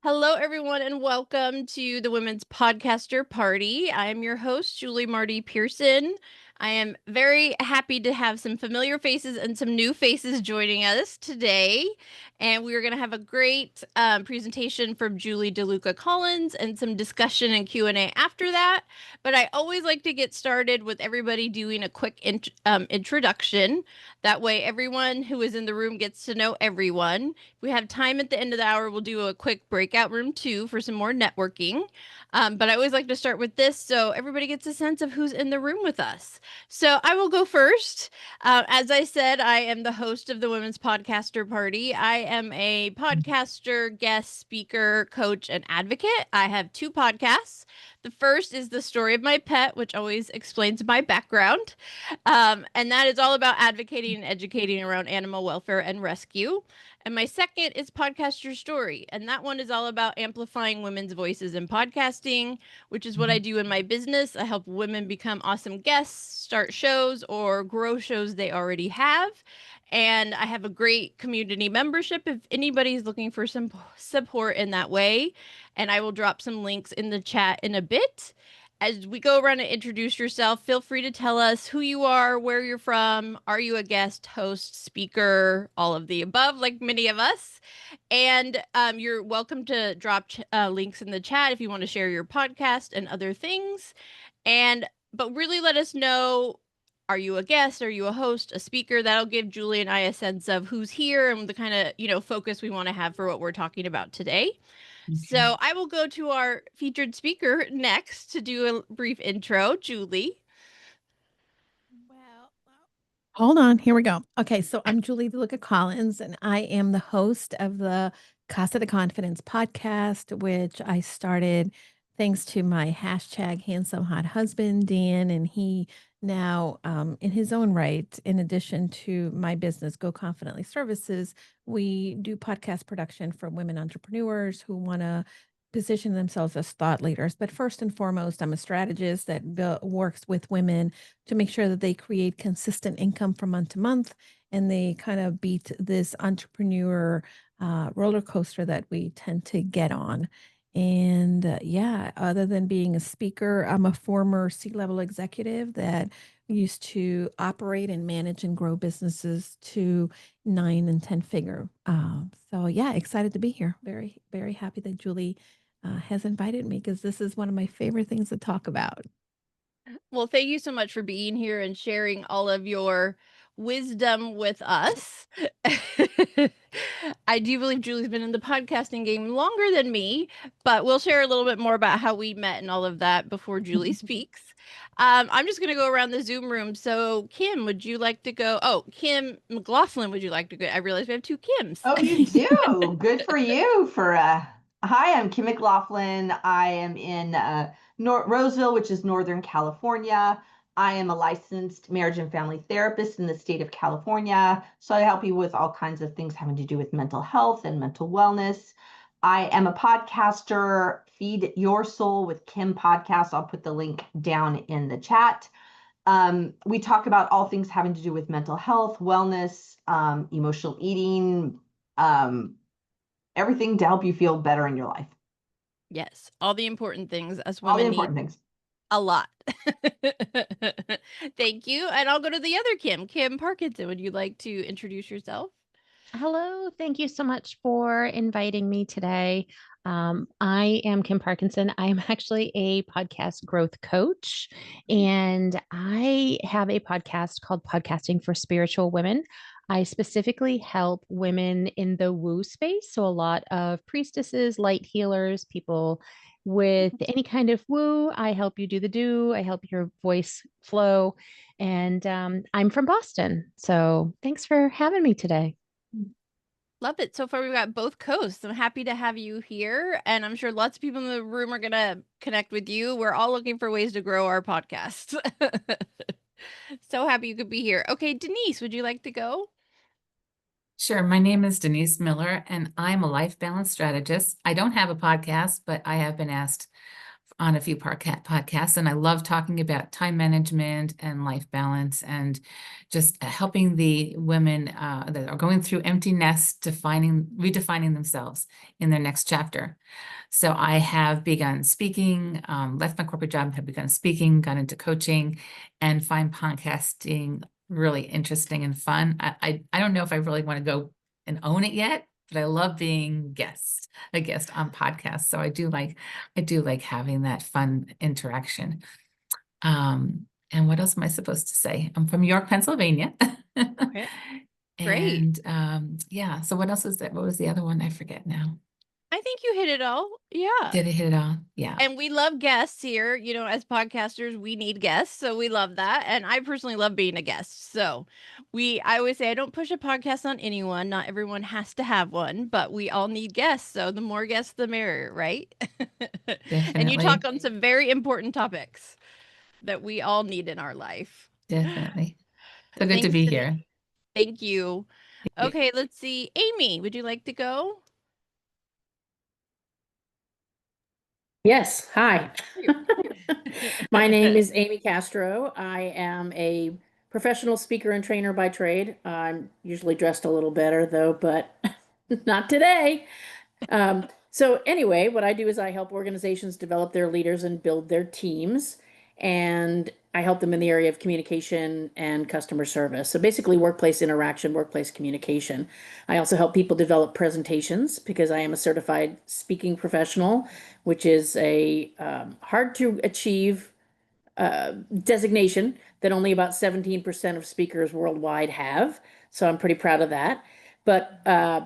Hello, everyone, and welcome to the Women's Podcaster Party. I am your host, Julie Marty-Pearson. I am very happy to have some familiar faces and some new faces joining us today. And we are going to have a great presentation from Julie DeLucca-Collins and some discussion and Q&A after that. But I always like to get started with everybody doing a quick introduction. That way, everyone who is in the room gets to know everyone. If we have time at the end of the hour, we'll do a quick breakout room too for some more networking. But I always like to start with this so everybody gets a sense of who's in the room with us. So I will go first. As I said, I am the host of the Women's Podcaster Party. I am a podcaster, guest speaker, coach, and advocate. I have two podcasts. The first is The Story of My Pet, which always explains my background. And that is all about advocating and educating around animal welfare and rescue. And my second is Podcast Your Story. And that one is all about amplifying women's voices in podcasting, which is what I do in my business. I help women become awesome guests, start shows, or grow shows they already have. And I have a great community membership if anybody's looking for some support in that way. And I will drop some links in the chat in a bit. As we go around and introduce yourself, feel free to tell us who you are, where you're from. Are you a guest, host, speaker, all of the above, like many of us? And you're welcome to drop links in the chat if you want to share your podcast and other things. But really let us know, are you a guest? Are you a host, a speaker? That'll give Julie and I a sense of who's here and the kind of, focus we want to have for what we're talking about today. So I will go to our featured speaker next to do a brief intro. Julie. Well, hold on. Here we go. Okay, so I'm Julie DeLucca-Collins, and I am the host of the Casa De Confidence Podcast, which I started thanks to my hashtag handsome hot husband, Dan, and he now, in his own right, in addition to my business, Go Confidently Services, we do podcast production for women entrepreneurs who want to position themselves as thought leaders. But first and foremost, I'm a strategist that works with women to make sure that they create consistent income from month to month and they kind of beat this entrepreneur roller coaster that we tend to get on. And yeah, other than being a speaker, I'm a former C-level executive that used to operate and manage and grow businesses to 9 and 10 figure. So yeah, excited to be here. Very, very happy that Julie has invited me because this is one of my favorite things to talk about. Well, thank you so much for being here and sharing all of your wisdom with us. I do believe Julie's been in the podcasting game longer than me, but we'll share a little bit more about how we met and all of that before Julie speaks. I'm just going to go around the Zoom room. So, Kim, would you like to go? Oh, Kim McLaughlin, would you like to go? I realize we have two Kims. Oh, you do? Good for you. Hi, I'm Kim McLaughlin. I am in Roseville, which is Northern California. I am a licensed marriage and family therapist in the state of California. So I help you with all kinds of things having to do with mental health and mental wellness. I am a podcaster, Feed Your Soul with Kim podcast. I'll put the link down in the chat. We talk about all things having to do with mental health, wellness, emotional eating, everything to help you feel better in your life. Yes, all the important things as All the women important need things. a lot. Thank you. And I'll go to the other Kim, Kim Parkinson. Would you like to introduce yourself? Hello, thank you so much for inviting me today. I am Kim Parkinson. I am actually a podcast growth coach, and I have a podcast called Podcasting for Spiritual Women. I specifically help women in the woo space. So, a lot of priestesses, light healers, people with any kind of woo. I help you do the do, I help your voice flow. And I'm from Boston. So, thanks for having me today. Love it. So far, we've got both coasts. I'm happy to have you here. And I'm sure lots of people in the room are going to connect with you. We're all looking for ways to grow our podcast. So happy you could be here. Okay, Denise, would you like to go? Sure. My name is Denise Miller, and I'm a life balance strategist. I don't have a podcast, but I have been asked on a few podcasts, and I love talking about time management and life balance and just helping the women that are going through empty nest, redefining themselves in their next chapter. So I have begun speaking, left my corporate job, have begun speaking, got into coaching, and find podcasting really interesting and fun. I don't know if I really want to go and own it yet, but I love being a guest on podcasts. So I do like having that fun interaction. And what else am I supposed to say? I'm from York, Pennsylvania. Okay. Great. And yeah, so what else is that? What was the other one? I forget now. I think you hit it all. Yeah. Did it hit it all? Yeah. And we love guests here. As podcasters, we need guests. So we love that. And I personally love being a guest. So I always say I don't push a podcast on anyone. Not everyone has to have one, but we all need guests. So the more guests, the merrier, right? And you talk on some very important topics that we all need in our life. Definitely. So good to be here. Thank you. Okay, let's see. Amy, would you like to go? Yes. Hi. My name is Amy Castro. I am a professional speaker and trainer by trade. I'm usually dressed a little better though, but not today. So anyway, what I do is I help organizations develop their leaders and build their teams. And I help them in the area of communication and customer service. So basically workplace interaction, workplace communication. I also help people develop presentations because I am a certified speaking professional, which is a hard to achieve designation that only about 17% of speakers worldwide have. So I'm pretty proud of that. But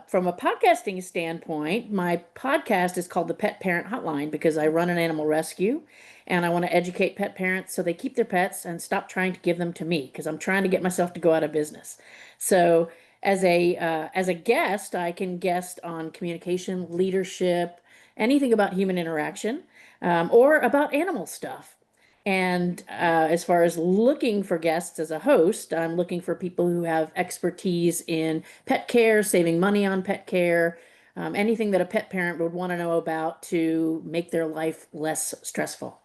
from a podcasting standpoint, my podcast is called the Pet Parent Hotline because I run an animal rescue and I want to educate pet parents so they keep their pets and stop trying to give them to me because I'm trying to get myself to go out of business. So as a guest, I can guest on communication, leadership, anything about human interaction, or about animal stuff. And as far as looking for guests as a host, I'm looking for people who have expertise in pet care, saving money on pet care, anything that a pet parent would want to know about to make their life less stressful.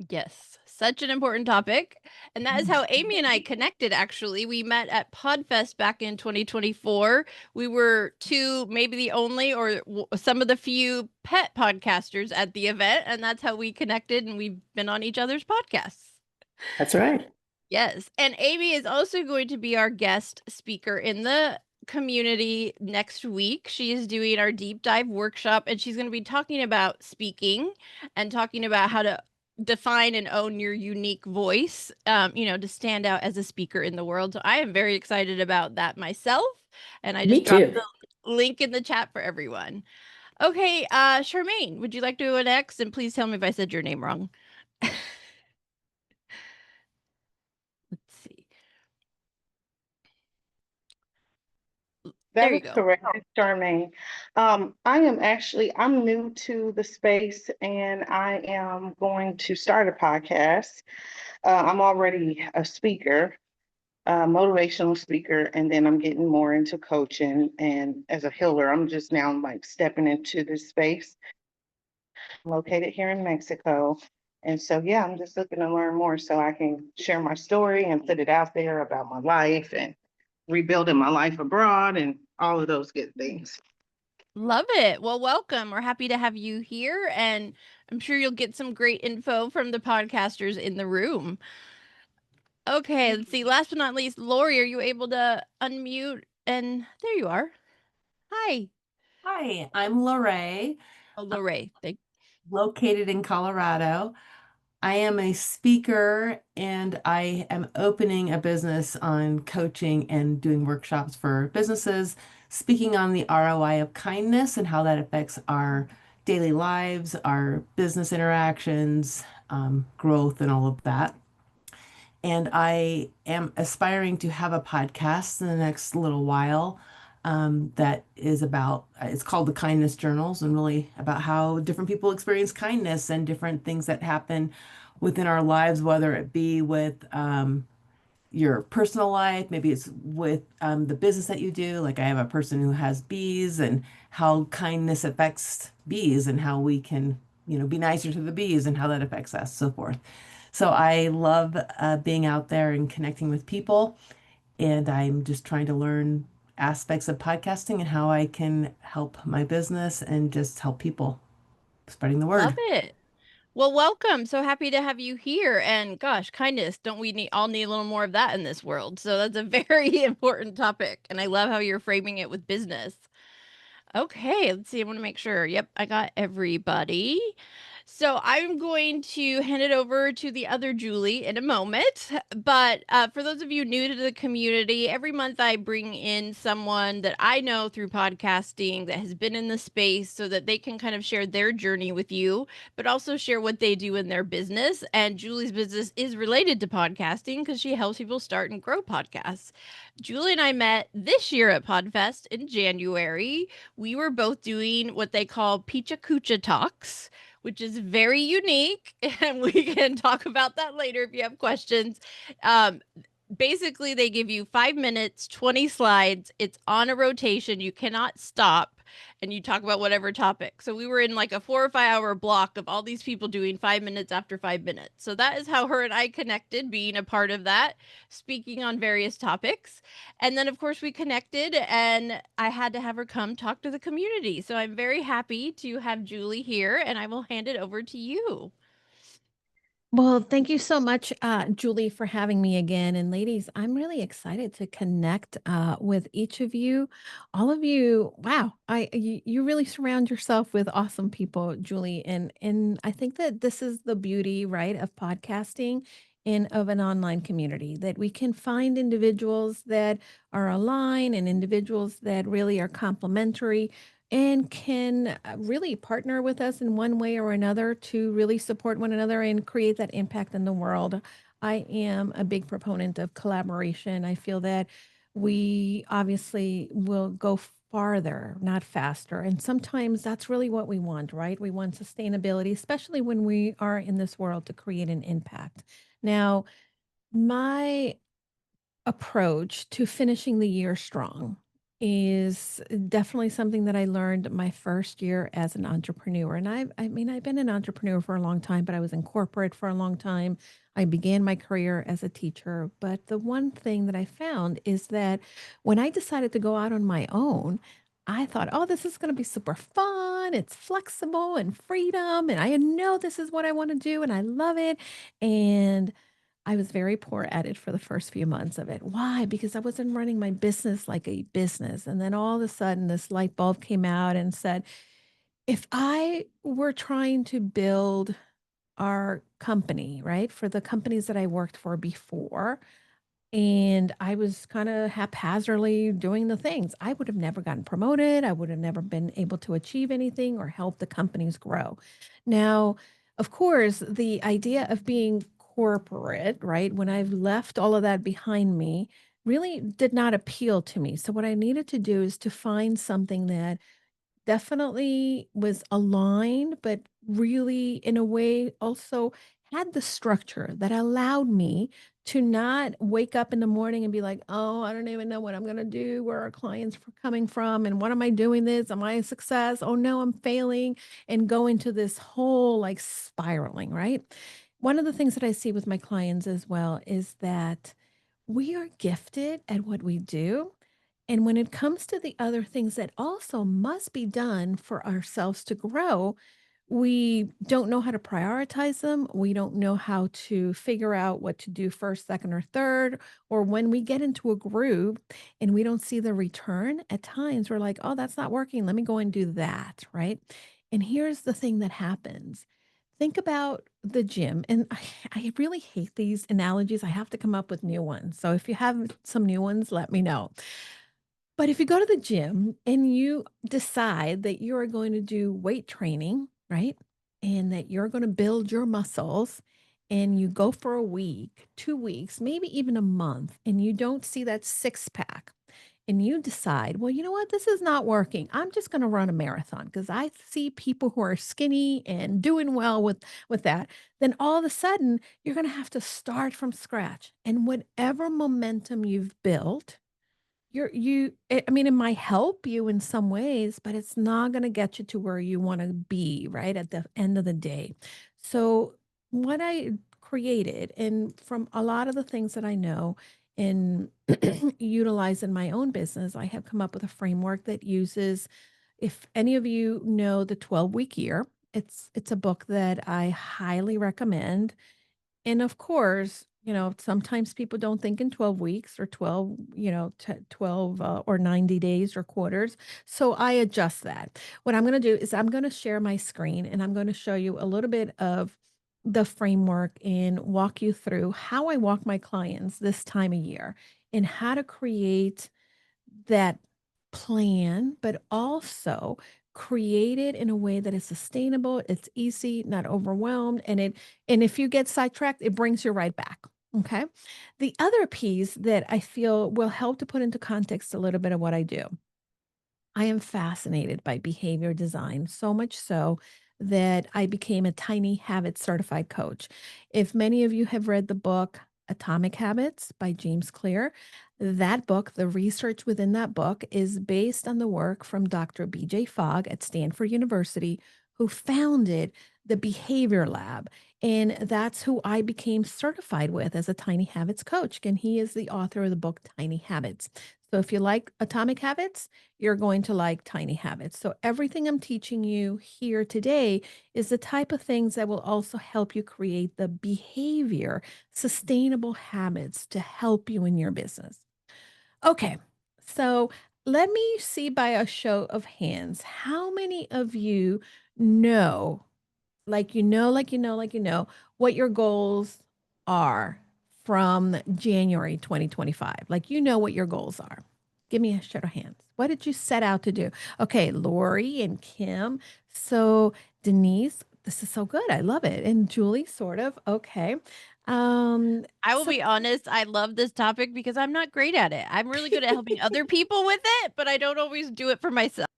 Yes, such an important topic. And that is how Amy and I connected, actually. We met at PodFest back in 2024. We were maybe the only or some of the few pet podcasters at the event. And that's how we connected. And we've been on each other's podcasts. That's right. Yes. And Amy is also going to be our guest speaker in the community next week. She is doing our deep dive workshop and she's going to be talking about speaking and talking about how to define and own your unique voice, to stand out as a speaker in the world. So I am very excited about that myself. And I just dropped the link in the chat for everyone. Okay, Charmaine, would you like to go next? And please tell me if I said your name wrong. Let's see. That is correct, Charmaine. I'm new to the space and I am going to start a podcast. I'm already a speaker, motivational speaker, and then I'm getting more into coaching. And as a healer, I'm just now like stepping into this space. I'm located here in Mexico. And so, yeah, I'm just looking to learn more so I can share my story and put it out there about my life and rebuilding my life abroad and all of those good things. Love it. Well, welcome. We're happy to have you here. And I'm sure you'll get some great info from the podcasters in the room. Okay, let's see. Last but not least, Lori, are you able to unmute? And there you are. Hi. Hi, I'm Lorraine. Oh, Lorraine. Located in Colorado. I am a speaker and I am opening a business on coaching and doing workshops for businesses, speaking on the ROI of kindness and how that affects our daily lives, our business interactions, growth, and all of that. And I am aspiring to have a podcast in the next little while that is it's called the Kindness Journals, and really about how different people experience kindness and different things that happen within our lives, whether it be with your personal life, maybe it's with the business that you do. Like I have a person who has bees and how kindness affects bees and how we can be nicer to the bees and how that affects us, so forth. So I love being out there and connecting with people, and I'm just trying to learn aspects of podcasting and how I can help my business and just help people, spreading the Love word. it. Well, welcome. So happy to have you here. And gosh, kindness, don't we all need a little more of that in this world? So that's a very important topic. And I love how you're framing it with business. Okay, let's see. I want to make sure. Yep, I got everybody. So I'm going to hand it over to the other Julie in a moment. But for those of you new to the community, every month I bring in someone that I know through podcasting that has been in the space so that they can kind of share their journey with you, but also share what they do in their business. And Julie's business is related to podcasting because she helps people start and grow podcasts. Julie and I met this year at PodFest in January. We were both doing what they call Picha Kucha Talks, which is very unique. And we can talk about that later if you have questions. Um, Basically, they give you 5 minutes, 20 slides. It's on a rotation. You cannot stop. And you talk about whatever topic. So we were in like a 4 or 5 hour block of all these people doing 5 minutes after 5 minutes. So that is how her and I connected, being a part of that, speaking on various topics. And then, of course, we connected and I had to have her come talk to the community. So I'm very happy to have Julie here and I will hand it over to you. Well, thank you so much, Julie, for having me again. And ladies, I'm really excited to connect with each of you. All of you, wow, you really surround yourself with awesome people, Julie. And I think that this is the beauty, right, of podcasting and of an online community, that we can find individuals that are aligned and individuals that really are complementary and can really partner with us in one way or another to really support one another and create that impact in the world. I am a big proponent of collaboration. I feel that we obviously will go farther, not faster. And sometimes that's really what we want, right? We want sustainability, especially when we are in this world to create an impact. Now, my approach to finishing the year strong is definitely something that I learned my first year as an entrepreneur. And I've been an entrepreneur for a long time, but I was in corporate for a long time. I began my career as a teacher. But the one thing that I found is that when I decided to go out on my own, I thought, oh, this is going to be super fun. It's flexible and freedom. And I know this is what I want to do. And I love it. And I was very poor at it for the first few months of it. Why? Because I wasn't running my business like a business. And then all of a sudden, this light bulb came out and said, if I were trying to build our company, right, for the companies that I worked for before, and I was kind of haphazardly doing the things, I would have never gotten promoted. I would have never been able to achieve anything or help the companies grow. Now, of course, the idea of being corporate, right, when I've left all of that behind me, really did not appeal to me. So, what I needed to do is to find something that definitely was aligned, but really, in a way, also had the structure that allowed me to not wake up in the morning and be like, oh, I don't even know what I'm going to do, where are clients coming from, and what am I doing this? Am I a success? Oh, no, I'm failing, and go into this whole like spiraling, right? One of the things that I see with my clients as well is that we are gifted at what we do, and when it comes to the other things that also must be done for ourselves to grow, we don't know how to prioritize them. We don't know how to figure out what to do first, second, or third. Or when we get into a groove and we don't see the return, at times we're like, oh, that's not working. Let me go and do that. Right. And here's the thing that happens. Think about the gym. And I really hate these analogies. I have to come up with new ones. So if you have some new ones, let me know. But if you go to the gym and you decide that you are going to do weight training, right? And that you're going to build your muscles and you go for a week, 2 weeks, maybe even a month, and you don't see that six pack and you decide, well, you know what? This is not working. I'm just going to run a marathon because I see people who are skinny and doing well with that. Then all of a sudden, you're going to have to start from scratch. And whatever momentum you've built, I mean, it might help you in some ways, but it's not going to get you to where you want to be, right? At the end of the day. So, what I created, and from a lot of the things that I know and utilize in my own business, I have come up with a framework that uses, if any of you know the 12-week year, it's a book that I highly recommend. And of course, sometimes people don't think in 12 weeks or 12, 12 or 90 days or quarters. So I adjust that. What I'm going to do is I'm going to share my screen and I'm going to show you a little bit of the framework and walk you through how I walk my clients this time of year and how to create that plan, but also create it in a way that is sustainable, it's easy, not overwhelmed, and if you get sidetracked, it brings you right back. Okay. The other piece that I feel will help to put into context a little bit of what I do. I am fascinated by behavior design, so much so that I became a tiny habit certified coach. If many of you have read the book Atomic Habits by James Clear, that book, the research within that book is based on the work from Dr. BJ Fogg at Stanford University, who founded the Behavior Lab. And that's who I became certified with as a Tiny Habits coach. And he is the author of the book Tiny Habits. So if you like Atomic Habits, you're going to like Tiny Habits. So everything I'm teaching you here today is the type of things that will also help you create the behavior, sustainable habits to help you in your business. Okay, so let me see by a show of hands, how many of you know, what your goals are from January 2025? Like, what your goals are. Give me a show of hands. What did you set out to do? Okay, Lori and Kim. So Denise, this is so good. I love it. And Julie, sort of. Okay. I will So be honest, I love this topic because I'm not great at it. I'm really good at helping other people with it, but I don't always do it for myself.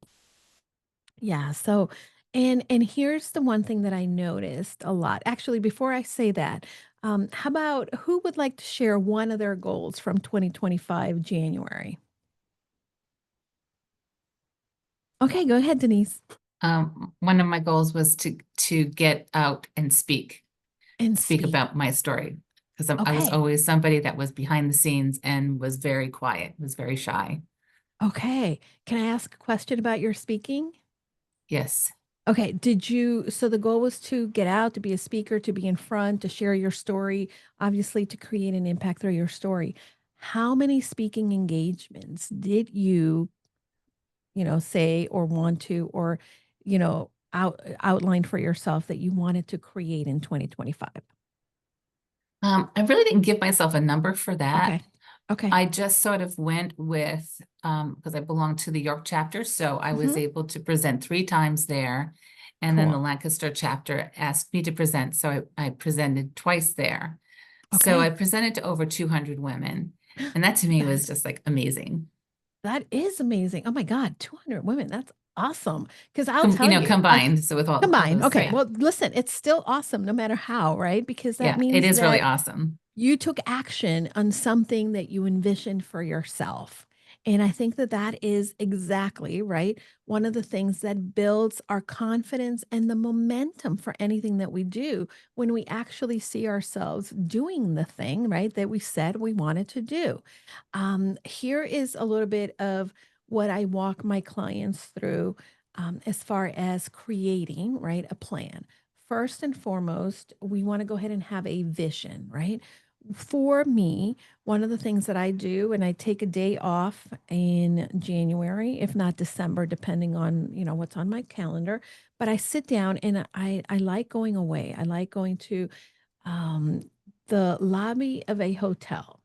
yeah, so and here's the one thing that I noticed a lot. Actually, before I say that, how about who would like to share one of their goals from 2025 January? Okay, go ahead, Denise. One of my goals was to get out and speak And about my story, because I was Okay. always somebody that was behind the scenes and was very quiet, was very shy. Okay. Can I ask a question about your speaking? Yes. Okay. So the goal was to get out, to be a speaker, to be in front, to share your story, obviously to create an impact through your story. How many speaking engagements did you say or want to, or, outline for yourself that you wanted to create in 2025? I really didn't give myself a number for that. Okay. Okay. I just sort of went with, because I belong to the York chapter, so I was able to present 3 times there. And then the Cool. Lancaster chapter asked me to present, so I presented twice there. So Okay. I presented to over 200 women, and that to me was That just like amazing. that is amazing. Oh my God, 200 women. That's awesome. Because I'll tell you, Combined. So with all combined. those, Okay. yeah, Well, listen, it's still awesome no matter how, right? Because that yeah, it means is really that awesome. you took action on something that you envisioned for yourself. And I think that that is exactly right. One of the things that builds our confidence and the momentum for anything that we do when we actually see ourselves doing the thing, right, that we said we wanted to do. Here is a little bit of what I walk my clients through as far as creating, right, a plan. First and foremost, we want to go ahead and have a vision, right? For me, one of the things that I do, and I take a day off in January, if not December, depending on, what's on my calendar, but I sit down and I like going away. I like going to um, the lobby of a hotel.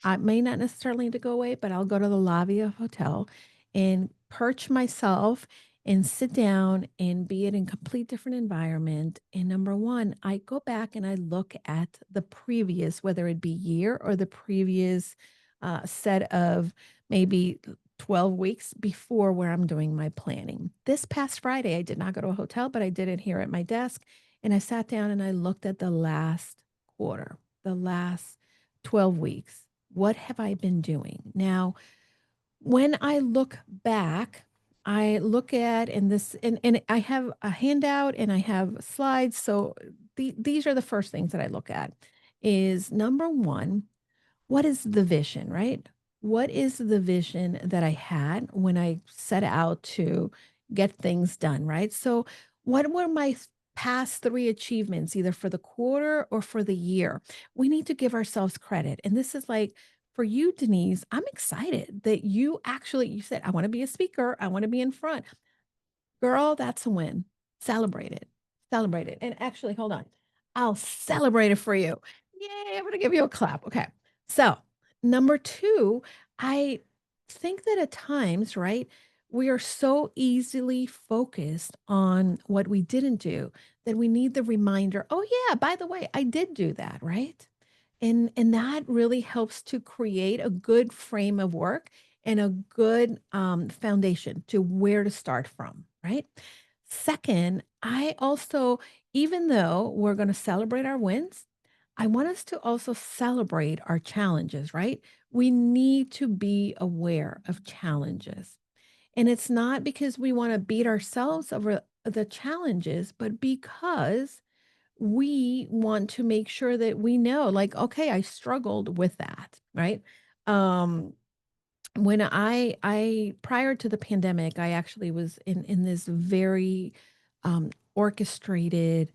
I may not necessarily need to go away, but I'll go to the lobby of a hotel and perch myself and sit down and be in a complete different environment. And number one, I go back and I look at the previous, whether it be year or the previous set of maybe 12 weeks before where I'm doing my planning. This past Friday, I did not go to a hotel, but I did it here at my desk. And I sat down and I looked at the last quarter, the last 12 weeks. What have I been doing? Now, when I look back, I look at and I have a handout and I have slides. So these are the first things that I look at is number one, what is the vision, right? What is the vision that I had when I set out to get things done, right? So, what were my past three achievements, either for the quarter or for the year? We need to give ourselves credit. And this is like, for you, Denise, I'm excited that you said, I want to be a speaker, I want to be in front. Girl, that's a win. Celebrate it. Celebrate it. And actually, hold on. I'll celebrate it for you. Yay, I'm going to give you a clap. Okay. So, number two, I think that at times, right, we are so easily focused on what we didn't do that we need the reminder, oh, yeah, by the way, I did do that, right? And that really helps to create a good frame of work and a good foundation to where to start from, right? Second, I also, even though we're going to celebrate our wins, I want us to also celebrate our challenges, right? We need to be aware of challenges. And it's not because we want to beat ourselves over the challenges, but because we want to make sure that we know, like, okay, I struggled with that, right? Um, when I prior to the pandemic, I actually was in this very orchestrated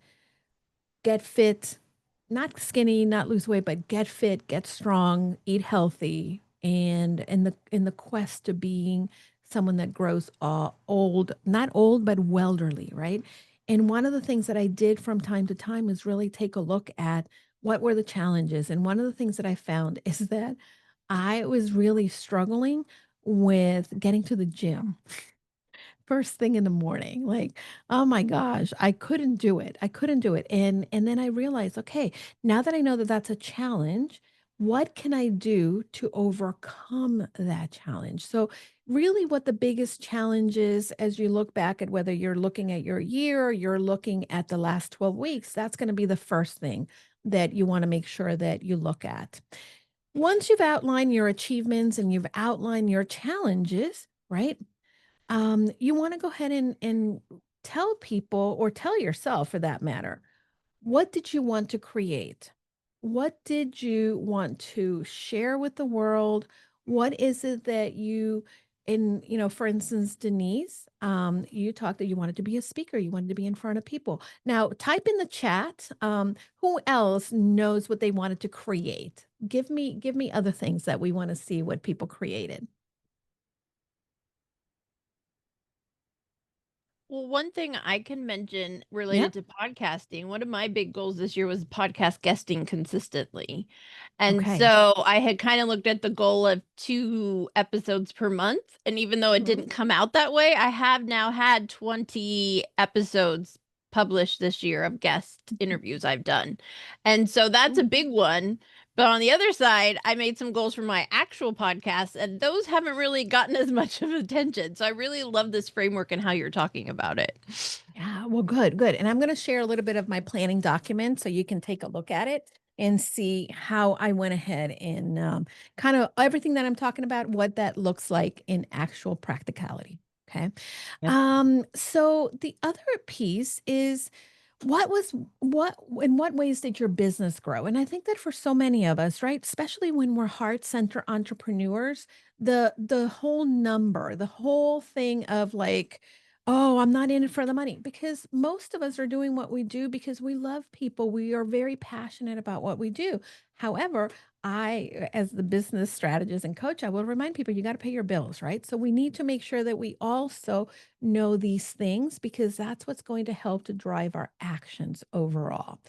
get fit, not skinny, not lose weight, but get fit, get strong, eat healthy, and in the quest to being someone that grows old, not old, but welderly, right? And one of the things that I did from time to time is really take a look at what were the challenges. And one of the things that I found is that I was really struggling with getting to the gym first thing in the morning. Like, oh my gosh, I couldn't do it. I couldn't do it. And then I realized, okay, now that I know that that's a challenge, what can I do to overcome that challenge? So really what the biggest challenge is as you look back at whether you're looking at your year or you're looking at the last 12 weeks, that's going to be the first thing that you want to make sure that you look at. Once you've outlined your achievements and you've outlined your challenges, right? You want to go ahead and tell people or tell yourself for that matter, what did you want to create? What did you want to share with the world? What is it that for instance, Denise, you talked that you wanted to be a speaker, you wanted to be in front of people. Now, type in the chat, who else knows what they wanted to create? Give me other things that we want to see what people created. Well, one thing I can mention Yeah. related to podcasting, one of my big goals this year was podcast guesting consistently. And Okay. so I had kind of looked at the goal of 2 episodes per month. And even though it Mhm. didn't come out that way, I have now had 20 episodes published this year of guest interviews I've done. And so that's a big one. But on the other side, I made some goals for my actual podcast, and those haven't really gotten as much of attention. So I really love this framework and how you're talking about it. Yeah, well, good, good. And I'm going to share a little bit of my planning document so you can take a look at it and see how I went ahead and kind of everything that I'm talking about, what that looks like in actual practicality. Okay. Yeah. So the other piece is in what ways did your business grow? And I think that for so many of us, right, especially when we're heart center entrepreneurs, the whole number, the whole thing of like, oh, I'm not in it for the money, because most of us are doing what we do because we love people. We are very passionate about what we do. However, as the business strategist and coach, I will remind people you got to pay your bills, right? So we need to make sure that we also know these things because that's what's going to help to drive our actions overall.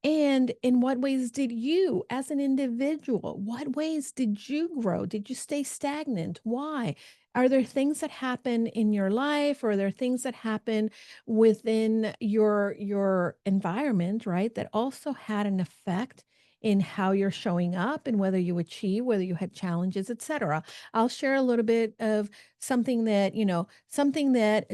And in what ways did you, as an individual, what ways did you grow? Did you stay stagnant? Why? Are there things that happen in your life, or are there things that happen within your environment, right, that also had an effect in how you're showing up and whether you achieve, whether you had challenges, etc. I'll share a little bit of something that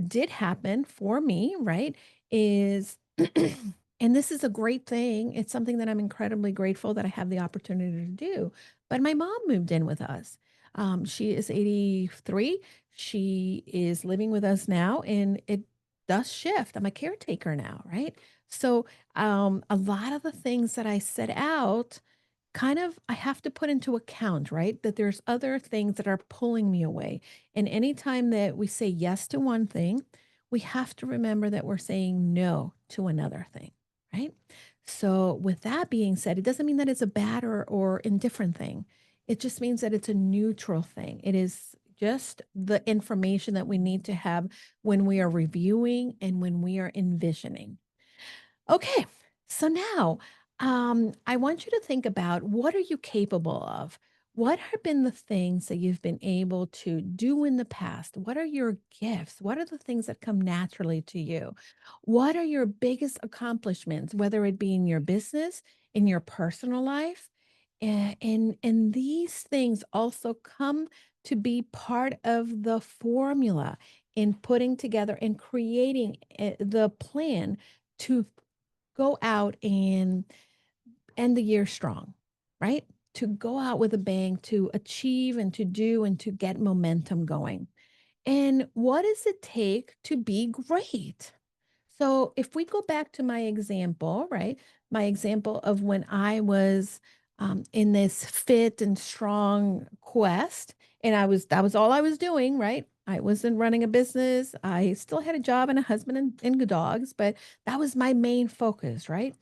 did happen for me, right, is and this is a great thing. It's something that I'm incredibly grateful that I have the opportunity to do. But my mom moved in with us. She is 83. She is living with us now, and it does shift. I'm a caretaker now, right? So a lot of the things that I set out kind of I have to put into account, right? That there's other things that are pulling me away. And anytime that we say yes to one thing, we have to remember that we're saying no to another thing, right? So with that being said, it doesn't mean that it's a bad or indifferent thing. It just means that it's a neutral thing. It is just the information that we need to have when we are reviewing and when we are envisioning. Okay, so now I want you to think about what are you capable of? What have been the things that you've been able to do in the past? What are your gifts? What are the things that come naturally to you? What are your biggest accomplishments, whether it be in your business, in your personal life? And these things also come to be part of the formula in putting together and creating the plan to go out and end the year strong, right? To go out with a bang, to achieve and to do and to get momentum going. And what does it take to be great? So if we go back to my example, right? My example of when I was in this fit and strong quest, and that was all I was doing, right? I wasn't running a business. I still had a job and a husband and good dogs, but that was my main focus, right?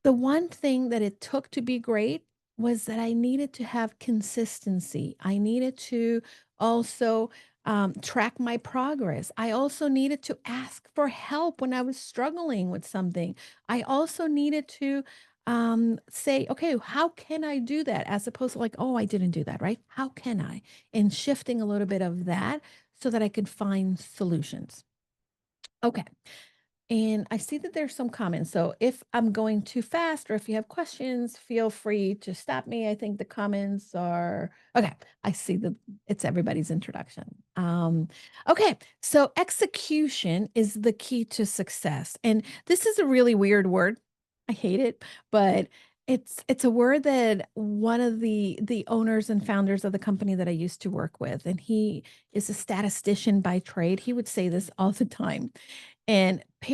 The one thing that it took to be great was that I needed to have consistency. I needed to also track my progress. I also needed to ask for help when I was struggling with something. I also needed to say, okay, how can I do that? As opposed to like, oh, I didn't do that, right? How can I? And shifting a little bit of that so that I could find solutions. Okay. And I see that there's some comments. So if I'm going too fast or if you have questions, feel free to stop me. I think the comments are okay. I see that it's everybody's introduction. Okay. So execution is the key to success. And this is a really weird word. I hate it, but it's a word that one of the owners and founders of the company that I used to work with, and he is a statistician by trade. He would say this all the time. And I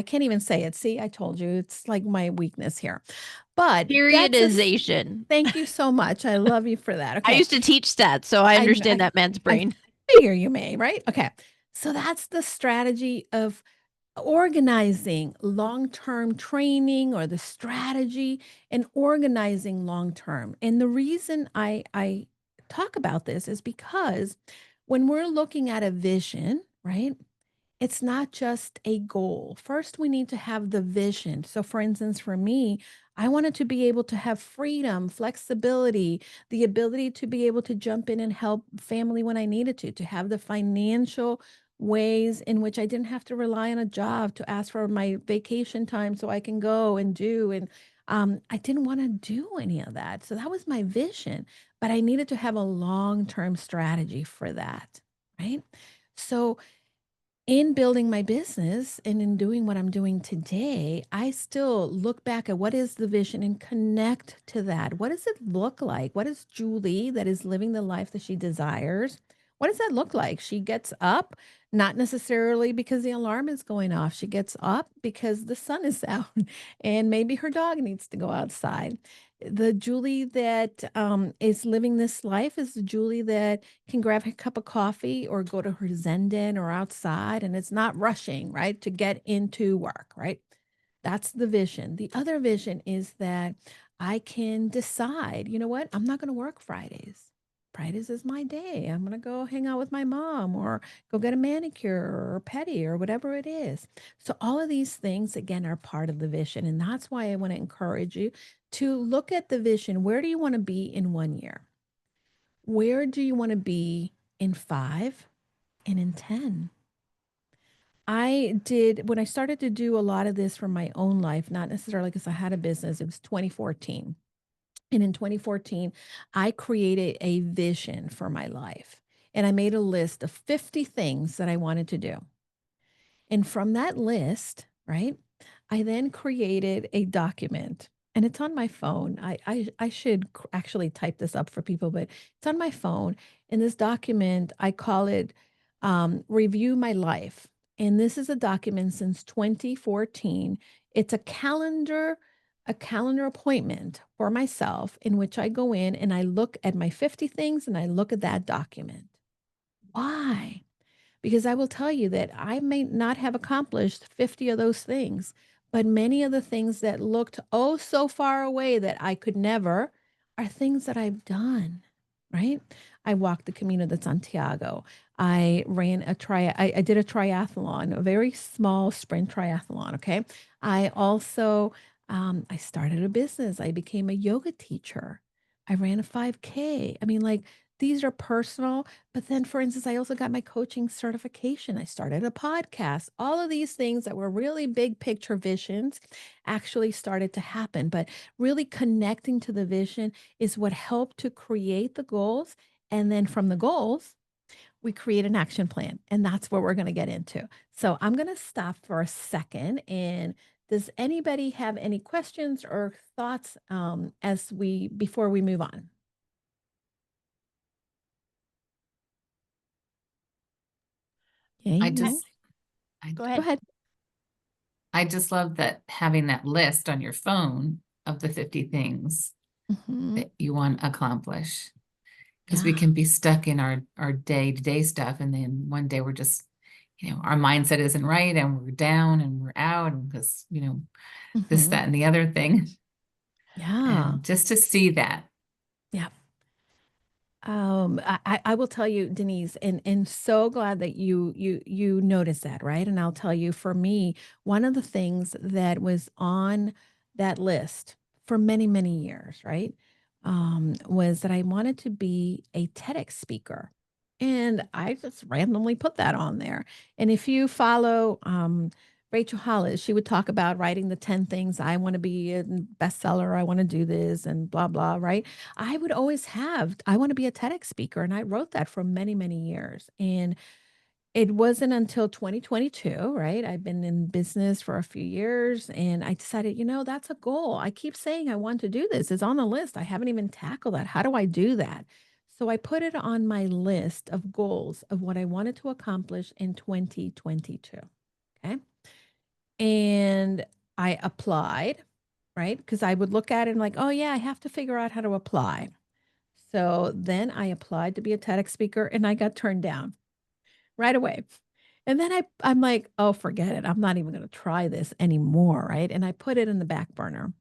can't even say it. See, I told you it's like my weakness here. But Periodization. thank you so much. I love you for that. I Okay. used to teach stats, so I I kn- understand that man's I brain. figure you may, right? Okay. So that's the strategy of organizing long-term training or the strategy and organizing long-term. And the reason I talk about this is because when we're looking at a vision, right? It's not just a goal. First, we need to have the vision. So, for instance, for me, I wanted to be able to have freedom, flexibility, the ability to be able to jump in and help family when I needed to have the financial ways in which I didn't have to rely on a job to ask for my vacation time so I can go and do. And I didn't want to do any of that. So, that was my vision, but I needed to have a long term strategy for that. Right. So, in building my business and in doing what I'm doing today, I still look back at what is the vision and connect to that. What does it look like? What is Julie that is living the life that she desires? What does that look like? She gets up, not necessarily because the alarm is going off. She gets up because the sun is out and maybe her dog needs to go outside. The Julie that is living this life is the Julie that can grab a cup of coffee or go to her Zen den or outside, and it's not rushing, right, to get into work, right? That's the vision. The other vision is that I can decide, you know what, I'm not going to work Fridays. Fridays is my day. I'm going to go hang out with my mom or go get a manicure or pedi or whatever it is. So, all of these things, again, are part of the vision. And that's why I want to encourage you to look at the vision. Where do you want to be in 1 year? Where do you want to be in 5 and in 10? When I started to do a lot of this for my own life, not necessarily because I had a business, it was 2014. And in 2014, I created a vision for my life. And I made a list of 50 things that I wanted to do. And from that list, right, I then created a document. and it's on my phone. I should actually type this up for people, but it's on my phone. In this document, I call it Review My Life. And this is a document since 2014. It's a calendar appointment for myself in which I go in and I look at my 50 things and I look at that document. Why? Because I will tell you that I may not have accomplished 50 of those things, but many of the things that looked oh so far away that I could never are things that I've done, right? I walked the Camino de Santiago. I ran I did a triathlon, a very small sprint triathlon. Okay. I also, I started a business. I became a yoga teacher. I ran a 5K. I mean, like, these are personal, but then, for instance, I also got my coaching certification. I started a podcast. All of these things that were really big picture visions actually started to happen. But really connecting to the vision is what helped to create the goals. And then from the goals, we create an action plan. And that's what we're going to get into. So I'm going to stop for a second. And does anybody have any questions or thoughts before we move on? I Okay. just, I, Go Go ahead. ahead. I just love that having that list on your phone of the 50 things Mhm. that you want to accomplish. Because we Yeah. can be stuck in our day-to-day stuff. And then one day we're just, our mindset isn't right and we're down and we're out and because, this, Mhm. that, and the other thing. Yeah. And just to see that. Yeah. I will tell you, Denise, and so glad that you noticed that, right? And I'll tell you, for me, one of the things that was on that list for many, many years, right, was that I wanted to be a TEDx speaker. And I just randomly put that on there. And if you follow Rachel Hollis, she would talk about writing the 10 things I want to be a bestseller, I want to do this, and blah, blah, right? I would always I want to be a TEDx speaker. And I wrote that for many, many years. And it wasn't until 2022, right? I've been in business for a few years and I decided, that's a goal. I keep saying I want to do this. It's on the list. I haven't even tackled that. How do I do that? So I put it on my list of goals of what I wanted to accomplish in 2022. Okay. And I applied, right? Because I would look at it and like, oh yeah, I have to figure out how to apply. So then I applied to be a TEDx speaker and I got turned down right away. And then I'm like, oh, forget it. I'm not even going to try this anymore, right? And I put it in the back burner.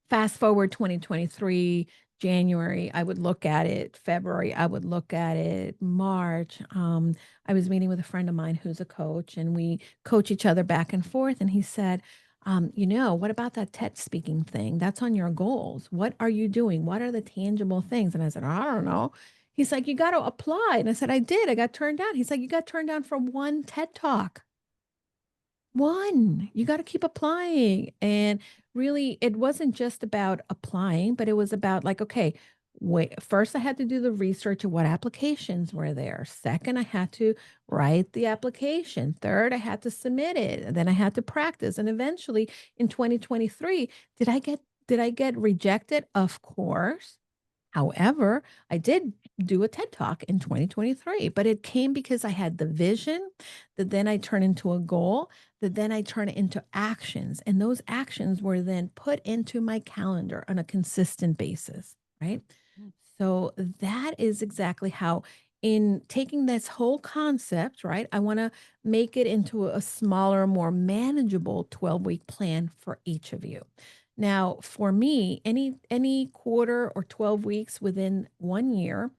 Fast forward 2023, January, I would look at it. February, I would look at it. March, I was meeting with a friend of mine who's a coach, and we coach each other back and forth. And he said, what about that TED speaking thing? That's on your goals. What are you doing? What are the tangible things? And I said, I don't know. He's like, you got to apply. And I said, I did. I got turned down. He's like, you got turned down for one TED talk. One, you got to keep applying. And really, it wasn't just about applying, but it was about like, okay, wait, first I had to do the research of what applications were there. Second, I had to write the application. Third, I had to submit it. And then I had to practice. And eventually in 2023, did I get rejected? Of course. However, I did do a TED Talk in 2023, but it came because I had the vision that then I turn into a goal, that then I turn it into actions. And those actions were then put into my calendar on a consistent basis, right? So that is exactly how, in taking this whole concept, right, I want to make it into a smaller, more manageable 12-week plan for each of you. Now, for me, any quarter or 12 weeks within 1 year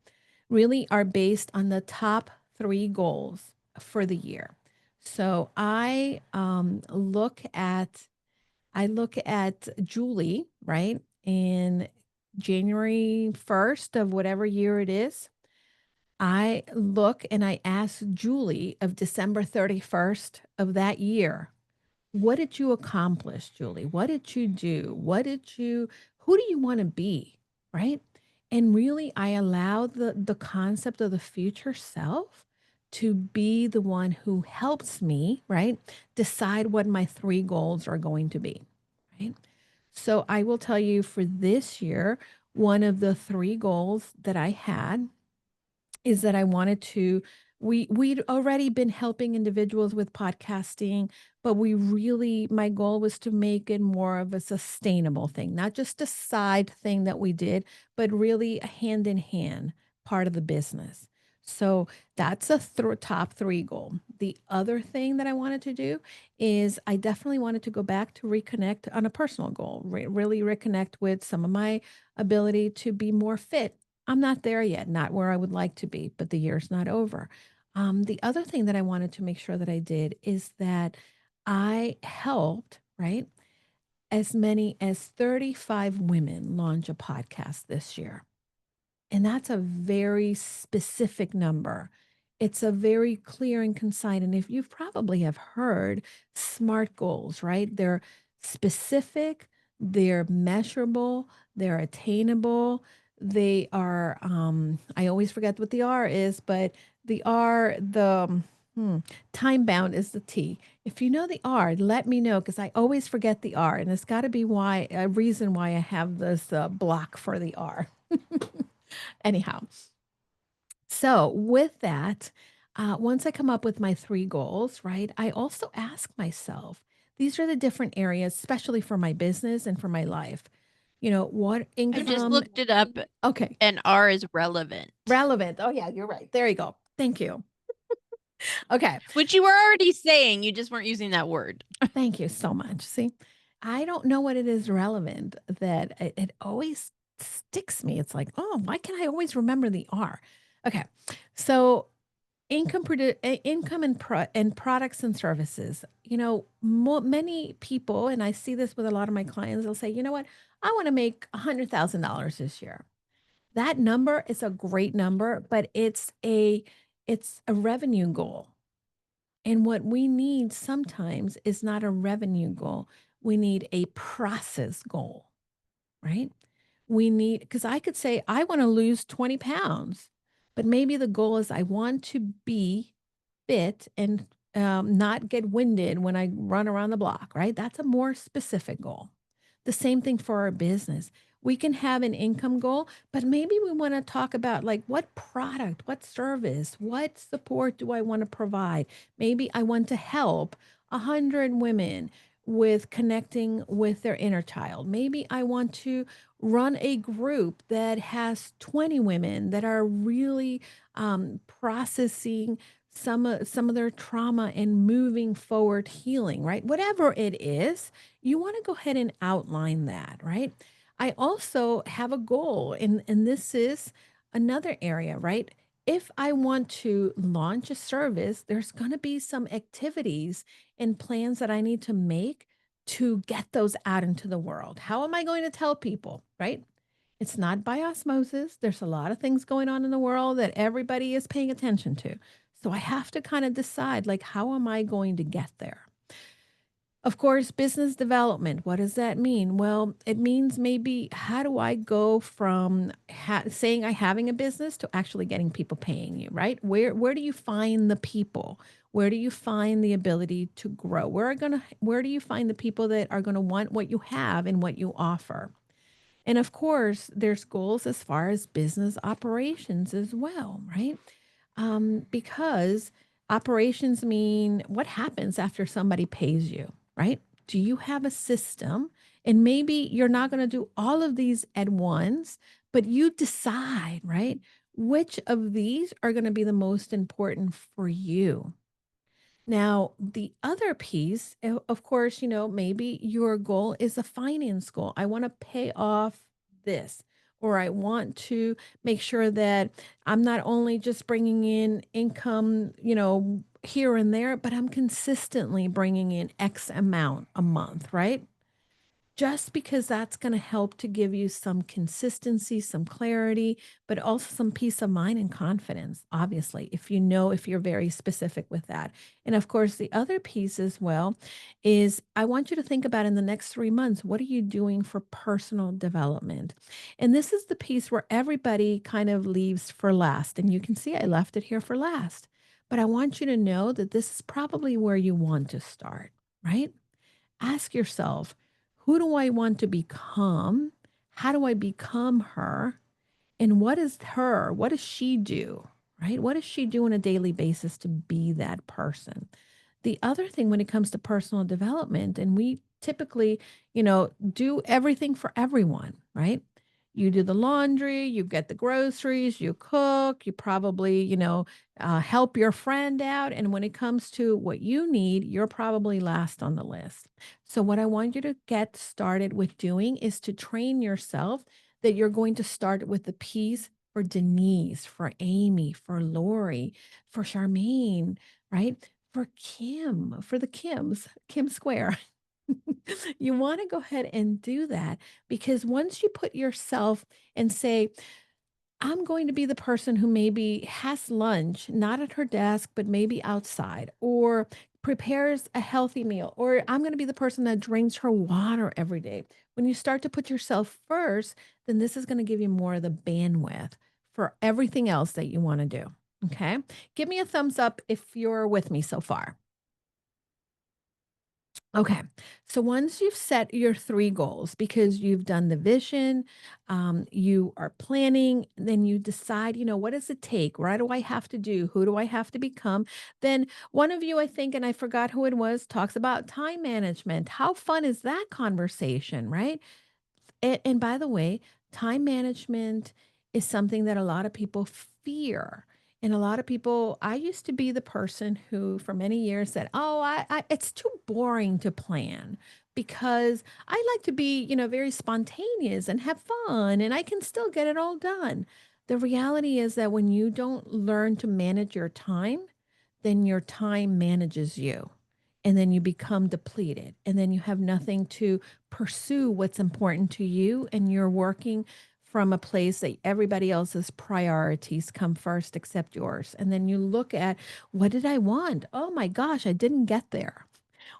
really are based on the top 3 goals for the year. So I look at Julie, right? In January 1st of whatever year it is, I look and I ask Julie of December 31st of that year, what did you accomplish, Julie? What did you do? Who do you want to be? Right. And really, I allow the concept of the future self to be the one who helps me, right, decide what my 3 goals are going to be. Right. So I will tell you for this year, one of the 3 goals that I had is that I wanted to we'd already been helping individuals with podcasting, but we really my goal was to make it more of a sustainable thing, not just a side thing that we did, but really a hand in hand part of the business. So that's a top 3 goal. The other thing that I wanted to do is I definitely wanted to go back to reconnect on a personal goal, really reconnect with some of my ability to be more fit. I'm not there yet, not where I would like to be, but the year's not over. The other thing that I wanted to make sure that I did is that I helped, right, as many as 35 women launch a podcast this year. And that's a very specific number. It's a very clear and concise. And if you probably have heard SMART goals, right? They're specific, they're measurable, they're attainable. They are, I always forget what the R is, but the R, time bound is the T. If you know the R, let me know because I always forget the R. And it's got to be why a reason why I have this block for the R. Anyhow, so with that, once I come up with my 3 goals, right, I also ask myself, these are the different areas, especially for my business and for my life. What I just income? looked it up Okay, and R is relevant, relevant. Oh, yeah, you're right. There you go. Thank you. Okay. which you were already saying. You just weren't using that word. Thank you so much. See, I don't know what it is relevant that it always sticks me. It's like, oh, why can I always remember the R? Okay. So income and products and services. Many people, and I see this with a lot of my clients, they'll say, you know what? I want to make $100,000 this year. That number is a great number, but it's a revenue goal. And what we need sometimes is not a revenue goal. We need a process goal, right? Because I could say, I want to lose 20 pounds, but maybe the goal is I want to be fit and not get winded when I run around the block, right? That's a more specific goal. The same thing for our business. We can have an income goal, but maybe we want to talk about like what product, what service, what support do I want to provide? Maybe I want to help 100 women with connecting with their inner child. Maybe I want to run a group that has 20 women that are really processing some of their trauma and moving forward healing, right? Whatever it is, you want to go ahead and outline that, right? I also have a goal, and this is another area, right? If I want to launch a service, there's going to be some activities and plans that I need to make to get those out into the world. How am I going to tell people, right? It's not by osmosis. There's a lot of things going on in the world that everybody is paying attention to. So I have to kind of decide, like, how am I going to get there? Of course, business development. What does that mean? Well, it means maybe how do I go from saying I having a business to actually getting people paying you, right? Where do you find the people? Where do you find the ability to grow? Where do you find the people that are going to want what you have and what you offer? And of course, there's goals as far as business operations as well, right? Because operations mean what happens after somebody pays you, right? Do you have a system? And maybe you're not going to do all of these at once, but you decide, right? Which of these are going to be the most important for you? Now, the other piece, of course, maybe your goal is a finance goal. I want to pay off this, or I want to make sure that I'm not only just bringing in income, here and there, but I'm consistently bringing in X amount a month, right? Just because that's going to help to give you some consistency, some clarity, but also some peace of mind and confidence, obviously, if you're very specific with that. And of course, the other piece as well is I want you to think about in the next 3 months, what are you doing for personal development? And this is the piece where everybody kind of leaves for last. And you can see I left it here for last. But I want you to know that this is probably where you want to start, right? Ask yourself, Who do I want to become? How do I become her? And what is her? What does she do? Right? What does she do on a daily basis to be that person? The other thing when it comes to personal development, and we typically, do everything for everyone, right? You do the laundry, you get the groceries, you cook, you probably, help your friend out. And when it comes to what you need, you're probably last on the list. So, what I want you to get started with doing is to train yourself that you're going to start with the P's for Denise, for Amy, for Lori, for Charmaine, right? For Kim, for the Kims, Kim Square. You want to go ahead and do that because once you put yourself and say, I'm going to be the person who maybe has lunch, not at her desk, but maybe outside, or prepares a healthy meal, or I'm going to be the person that drinks her water every day. When you start to put yourself first, then this is going to give you more of the bandwidth for everything else that you want to do. Okay. Give me a thumbs up if you're with me so far. Okay. So once you've set your 3 goals, because you've done the vision, you are planning, then you decide, what does it take? What do I have to do? Who do I have to become? Then one of you, I think, and I forgot who it was, talks about time management. How fun is that conversation, right? And by the way, time management is something that a lot of people fear. And a lot of people, I used to be the person who for many years said, oh, it's too boring to plan because I like to be, very spontaneous and have fun and I can still get it all done. The reality is that when you don't learn to manage your time, then your time manages you. And then you become depleted. And then you have nothing to pursue what's important to you. And you're working from a place that everybody else's priorities come first except yours. And then you look at, what did I want? Oh my gosh, I didn't get there.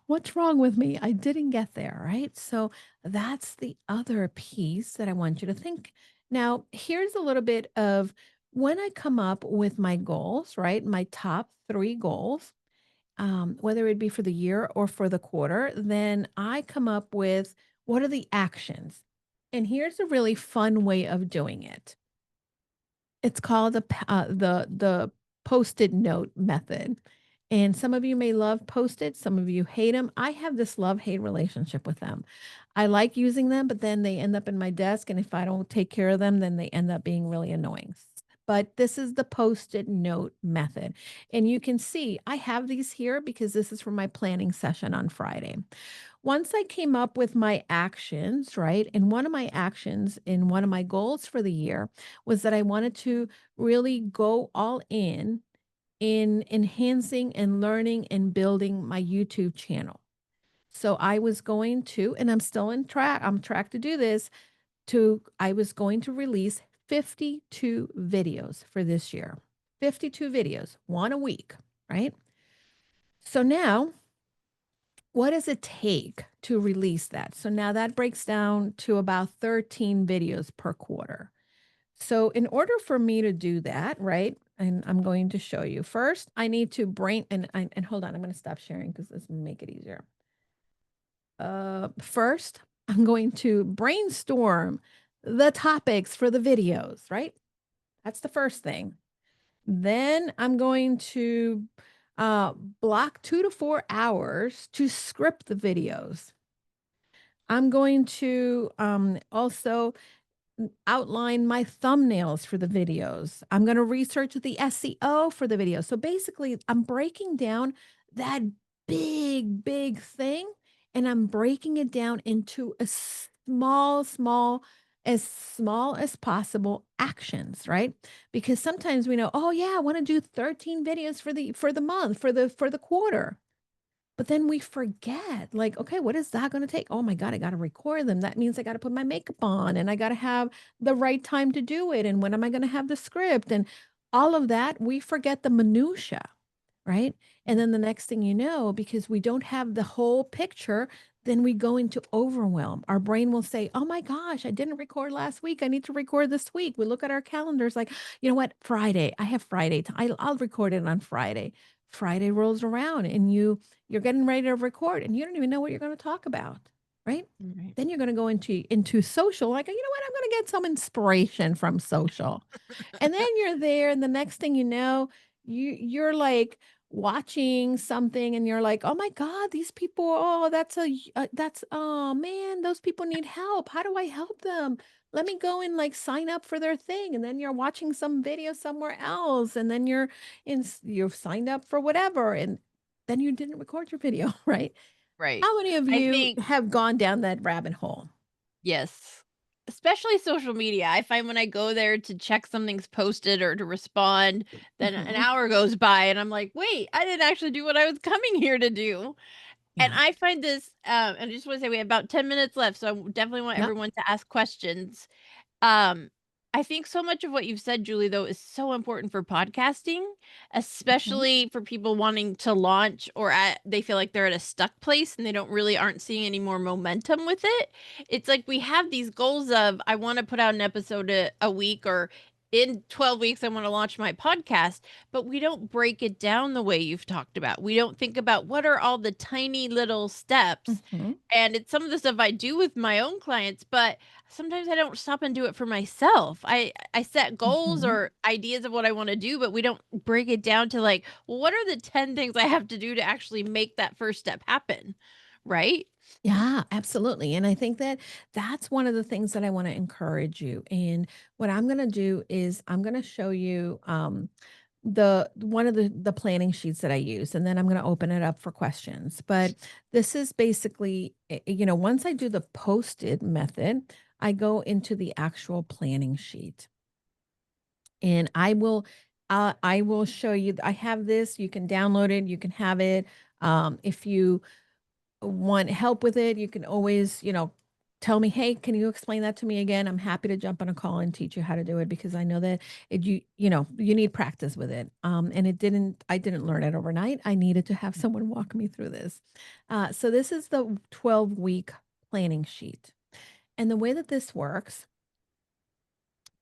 What's wrong with me? I didn't get there, right? So that's the other piece that I want you to think. Now, here's a little bit of when I come up with my goals, right? My top 3 goals, whether it be for the year or for the quarter, then I come up with what are the actions. And here's a really fun way of doing it. It's called the post-it note method. And some of you may love post-it, some of you hate them. I have this love-hate relationship with them. I like using them, but then they end up in my desk, and if I don't take care of them, then they end up being really annoying. But this is the post-it note method. And you can see I have these here because this is for my planning session on Friday. Once I came up with my actions, right? And one of my actions in one of my goals for the year was that I wanted to really go all in enhancing and learning and building my YouTube channel. So I was going to, and I'm still in track, I'm track to do this, I was going to release 52 videos for this year. 52 videos, one a week, right? So now, what does it take to release that? So now that breaks down to about 13 videos per quarter. So in order for me to do that, right, and I'm going to show you first, I need to and hold on, I'm going to stop sharing because this will make it easier. First, I'm going to brainstorm the topics for the videos, right? That's the first thing. Then I'm going to block 2 to 4 hours to script the videos. I'm going to also outline my thumbnails for the videos. I'm going to research the SEO for the video. So basically, I'm breaking down that big thing, and I'm breaking it down into a small as possible actions, right? Because sometimes we know, oh yeah, I want to do 13 videos for the month, for the quarter. But then we forget, like, okay, what is that going to take? Oh my God, I got to record them. That means I got to put my makeup on and I got to have the right time to do it. And when am I going to have the script? And all of that, we forget the minutia, right? And then the next thing you know, because we don't have the whole picture, then we go into overwhelm. Our brain will say, oh my gosh, I didn't record last week. I need to record this week. We look at our calendars like, you know what, Friday, I have Friday. I'll record it on Friday. Friday rolls around and you're getting ready to record and you don't even know what you're going to talk about. right? Right. Then you're going to go into social, like, you know what, I'm going to get some inspiration from social. And then you're there, and the next thing you know, you're like watching something, and you're like, oh my God, these people, oh, that's, oh man, those people need help. How do I help them? Let me go and like sign up for their thing. And then you're watching some video somewhere else, and then you've signed up for whatever, and then you didn't record your video, right? Right. How many of I you think have gone down that rabbit hole? yes. Especially social media. I find when I go there to check something's posted or to respond, then an Mhm. hour goes by and I'm like, wait, I didn't actually do what I was coming here to do. And Yeah. I find this, and I just want to say we have about 10 minutes left, so I definitely want Yep. everyone to ask questions. Um, I think so much of what you've said, Julie, though, is so important for podcasting, Mhm. especially for people wanting to launch or they feel like they're at a stuck place and they aren't seeing any more momentum with it. It's like we have these goals of I want to put out an episode a week, or in 12 weeks I want to launch my podcast, but we don't break it down the way you've talked about. We don't think about what are all the tiny little steps. Mhm. And it's some of the stuff I do with my own clients, but sometimes I don't stop and do it for myself. I set goals Mhm. or ideas of what I want to do, but we don't break it down to like, well, what are the 10 things I have to do to actually make that first step happen? Right? Yeah, absolutely. And I think that that's one of the things that I want to encourage you. And what I'm going to do is I'm going to show you the one of the planning sheets that I use, and then I'm going to open it up for questions. But this is basically, once I do the posted method, I go into the actual planning sheet, and I will show you. I have this. You can download it. You can have it. If you want help with it, you can always, tell me, hey, can you explain that to me again? I'm happy to jump on a call and teach you how to do it, because I know that you need practice with it. And I didn't learn it overnight. I needed to have someone walk me through this. So this is the 12-week planning sheet. And the way that this works,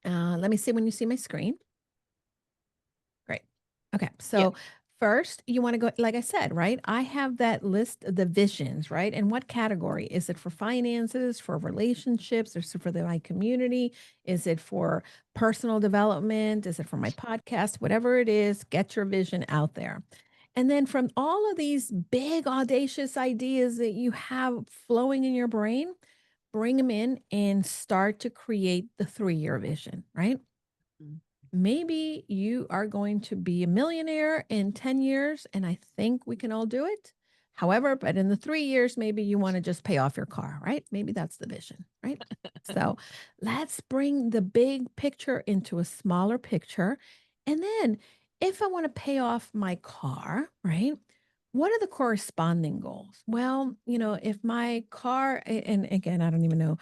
let me see when you see my screen. Great. Okay. Yeah. So first, you want to go, like I said, right? I have that list of the visions, right? And what category? Is it for finances, for relationships, or for my community? Is it for personal development? Is it for my podcast? Whatever it is, get your vision out there. And then from all of these big, audacious ideas that you have flowing in your brain, bring them in and start to create the 3-year vision, right? Maybe you are going to be a millionaire in 10 years, and I think we can all do it. However, but in the 3 years, maybe you want to just pay off your car, right? Maybe that's the vision, right? So let's bring the big picture into a smaller picture. And then if I want to pay off my car, right? What are the corresponding goals? Well, if my car, and again, I don't even know,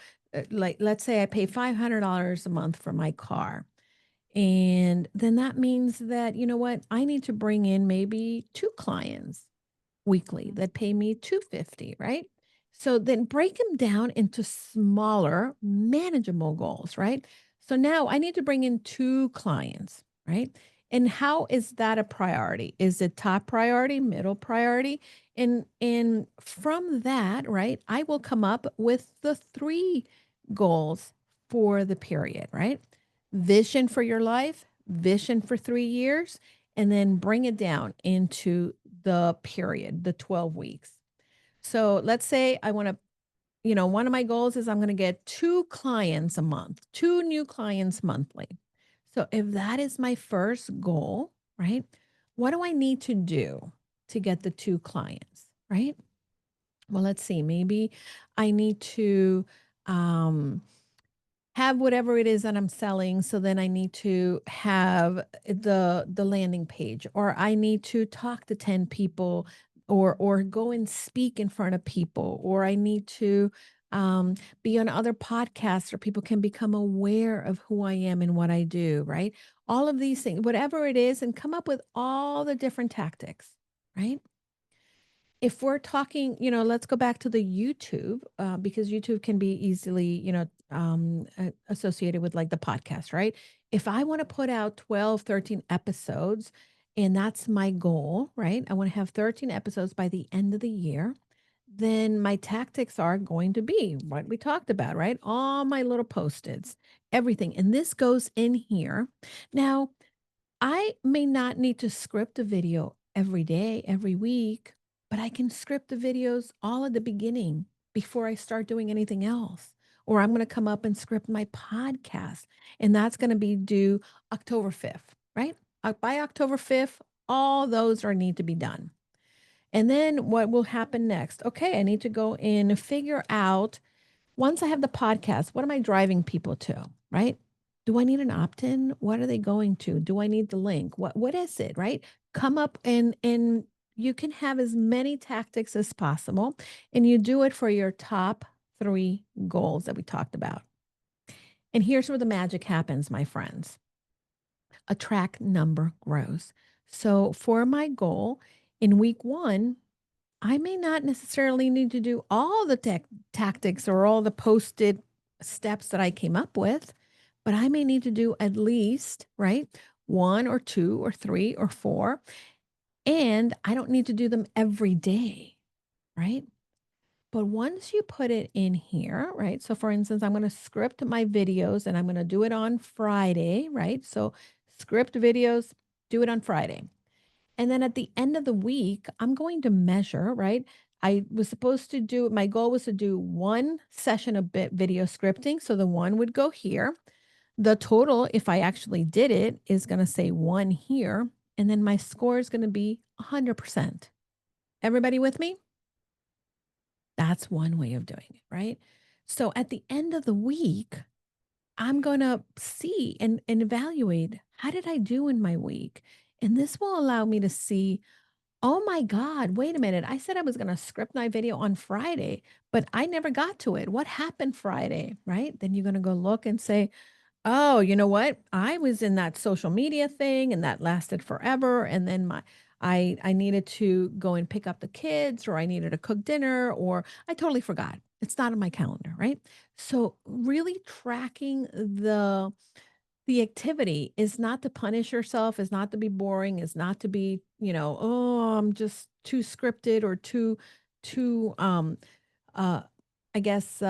like, let's say I pay $500 a month for my car. And then that means that, you know what, I need to bring in maybe 2 clients weekly that pay me 250, right? So then break them down into smaller, manageable goals, right? So now I need to bring in 2 clients, right? And how is that a priority? Is it top priority, middle priority? And from that, right, I will come up with the 3 goals for the period, right? Vision for your life, vision for 3 years, and then bring it down into the period, the 12 weeks. So let's say I want to, one of my goals is I'm going to get 2 clients a month, 2 new clients monthly. So if that is my first goal, right, what do I need to do to get the 2 clients, right? Well, let's see, maybe I need to, have whatever it is that I'm selling. So then I need to have the landing page, or I need to talk to 10 people, or go and speak in front of people, or I need to be on other podcasts where people can become aware of who I am and what I do, right? All of these things, whatever it is, and come up with all the different tactics, right? If we're talking, let's go back to the YouTube, because YouTube can be easily, associated with like the podcast, right? If I want to put out 12, 13 episodes, and that's my goal, right? I want to have 13 episodes by the end of the year. then my tactics are going to be what we talked about, right? All my little post-its, everything. And this goes in here. Now, I may not need to script a video every day, every week, but I can script the videos all at the beginning before I start doing anything else. Or I'm going to come up and script my podcast, and that's going to be due October 5th, right? By October 5th, all those are need to be done. And then what will happen next? Okay, I need to go in and figure out once I have the podcast, what am I driving people to, right? Do I need an opt-in? What are they going to? Do I need the link? What is it, right? Come up and you can have as many tactics as possible, and you do it for your top 3 goals that we talked about. And here's where the magic happens, my friends. A track number grows. So for my goal in week 1, I may not necessarily need to do all the tactics or all the posted steps that I came up with, but I may need to do at least, right, 1 or 2 or 3 or 4. And I don't need to do them every day, right? But once you put it in here, right? So for instance, I'm going to script my videos and I'm going to do it on Friday, right? So script videos, do it on Friday. And then at the end of the week, I'm going to measure, right? I was supposed to do, my goal was to do 1 session of video scripting. So the 1 would go here. The total, if I actually did it, is going to say 1 here. And then my score is going to be 100%. Everybody with me? That's one way of doing it, right? So at the end of the week, I'm going to see and evaluate, how did I do in my week? And this will allow me to see, oh my God, wait a minute. I said I was going to script my video on Friday, but I never got to it. What happened Friday, right? Then you're going to go look and say, oh, you know what? I was in that social media thing and that lasted forever. And then I needed to go and pick up the kids, or I needed to cook dinner, or I totally forgot. It's not on my calendar, right? So really tracking the activity is not to punish yourself, is not to be boring, is not to be, oh, I'm just too scripted or too I guess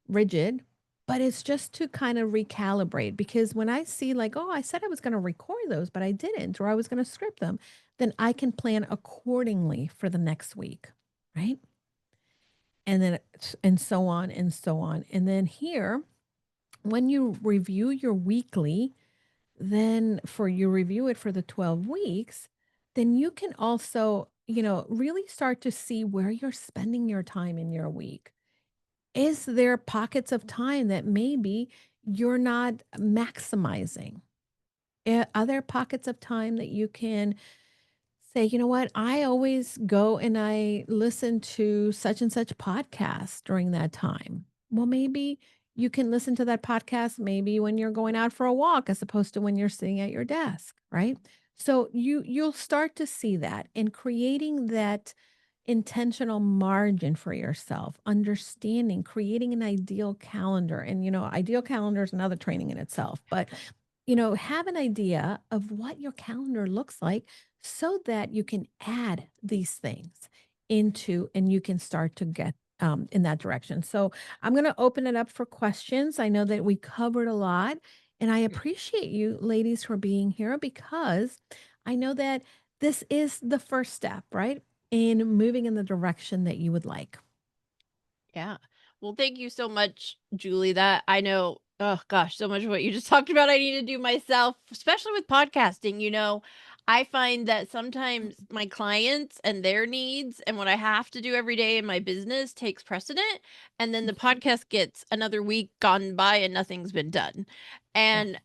rigid, but it's just to kind of recalibrate. Because when I see like, oh, I said I was going to record those, but I didn't, or I was going to script them, then I can plan accordingly for the next week, right? And then and so on and so on. And then here, when you review your weekly, then for you review it for the 12 weeks, then you can also, really start to see where you're spending your time in your week. Is there pockets of time that maybe you're not maximizing? Are there pockets of time that you can say, you know what, I always go and I listen to such and such podcast during that time? Well, maybe you can listen to that podcast maybe when you're going out for a walk as opposed to when you're sitting at your desk, right? So you'll start to see that in creating that intentional margin for yourself, understanding, creating an ideal calendar. And, ideal calendar is another training in itself, but, have an idea of what your calendar looks like so that you can add these things into, and you can start to get in that direction. So I'm going to open it up for questions. I know that we covered a lot, and I appreciate you ladies for being here, because I know that this is the first step, right, in moving in the direction that you would like. Yeah. Well, thank you so much, Julie. That I know, oh gosh, so much of what you just talked about, I need to do myself, especially with podcasting. I find that sometimes my clients and their needs and what I have to do every day in my business takes precedent. And then the podcast gets another week gone by and nothing's been done. And,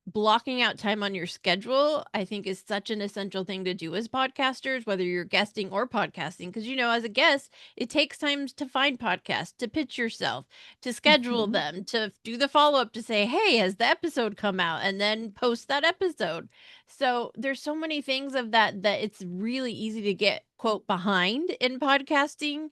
blocking out time on your schedule, I think, is such an essential thing to do as podcasters, whether you're guesting or podcasting. Because, as a guest, it takes time to find podcasts, to pitch yourself, to schedule them, to do the follow-up, to say, hey, has the episode come out? And then post that episode. So there's so many things of that it's really easy to get, quote, behind in podcasting.